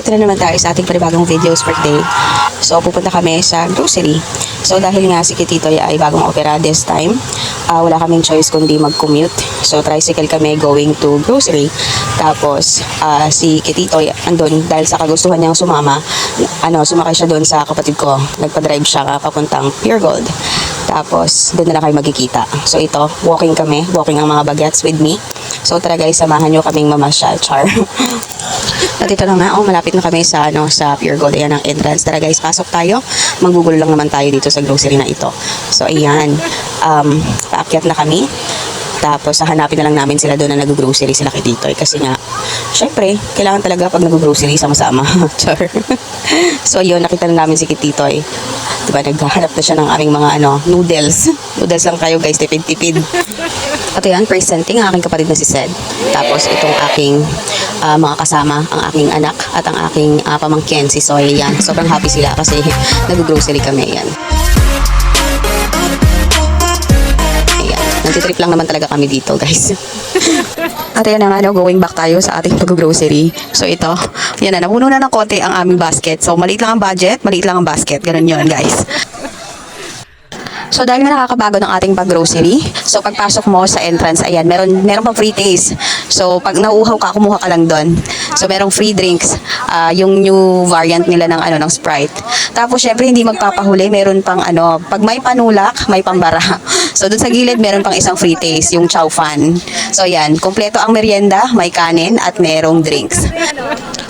ito na naman tayo sa ating panibagong videos for today. So, pupunta kami sa grocery. So, dahil nga si Kititoy ay bagong opera this time, wala kaming choice kundi mag-commute. So, tricycle kami going to grocery. Tapos, si Kititoy andun dahil sa kagustuhan niyang sumama, sumakay siya doon sa kapatid ko. Nagpa-drive siya papuntang Pure Gold. Tapos, doon na lang kayo magkikita. So, ito, walking kami. Walking ang mga bagets with me. So, tara guys, samahan nyo kaming mamasyal. Char. At ito na nga, malapit na kami sa, sa Pure Gold. Ayan ang entrance. Tara guys, pasok tayo. Maggugulo lang naman tayo dito sa grocery na ito. So, ayan. Paakyat na kami. Tapos, hanapin na lang namin sila doon na nag-grocery sila kay Titoy. Kasi nga, syempre, kailangan talaga pag nag-grocery, sama-sama. Char. So, yun, nakita na namin si Titoy. Diba, naghahanap na siya ng aming mga, noodles. Noodles lang kayo, guys, tipid-tipid. At yan, presenting ang aking kapatid na si Sed. Tapos, itong aking mga kasama, ang aking anak at ang aking pamangkin, si Soy. Yan, sobrang happy sila kasi nag-grocery kami. Yan. Nagtitrip lang naman talaga kami dito, guys. At yan na nga, going back tayo sa ating pag-grocery. So ito, yan na, napuno na ng konti ang aming basket. So maliit lang ang budget, maliit lang ang basket. Ganun yun, guys. So dahil nga nakakabago ng ating pag-grocery, so pagpasok mo sa entrance, ayan, meron pang free taste. So pag nauuhaw ka, kumuha ka lang doon. So merong free drinks, yung new variant nila ng Sprite. Tapos syempre hindi magpapahuli, meron pang pag may panulak, may pambara. So doon sa gilid meron pang isang free taste, yung chow fan. So ayan, kompleto ang merienda, may kanin at merong drinks.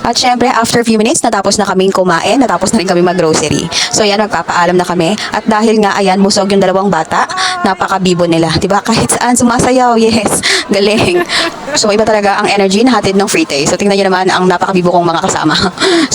At syempre, after few minutes, natapos na kaming kumain, natapos na rin kami mag-grocery. So yan, magpapaalam na kami. At dahil nga, ayan, musog yung dalawang bata, napaka-bibo nila. Diba? Kahit saan, sumasayaw. Yes, galing. So iba talaga ang energy na hatid ng free taste. So tingnan nyo naman ang napaka-bibo kong mga kasama.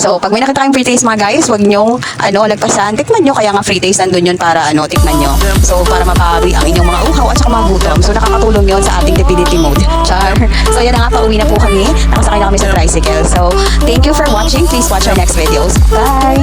So pag may nakita kayong free taste mga guys, huwag nyong lagpasan. Tikman nyo, kaya nga free taste nandun yun para tikman nyo. So para mapawi ang inyong mga uhaw at saka mga gutom. So nakakatulong yun sa ating tipidity mode. Char. So yan na nga, pauwi na po kami. Nakasakay na kami sa tricycle. So thank you for watching. Please watch our next videos. Bye!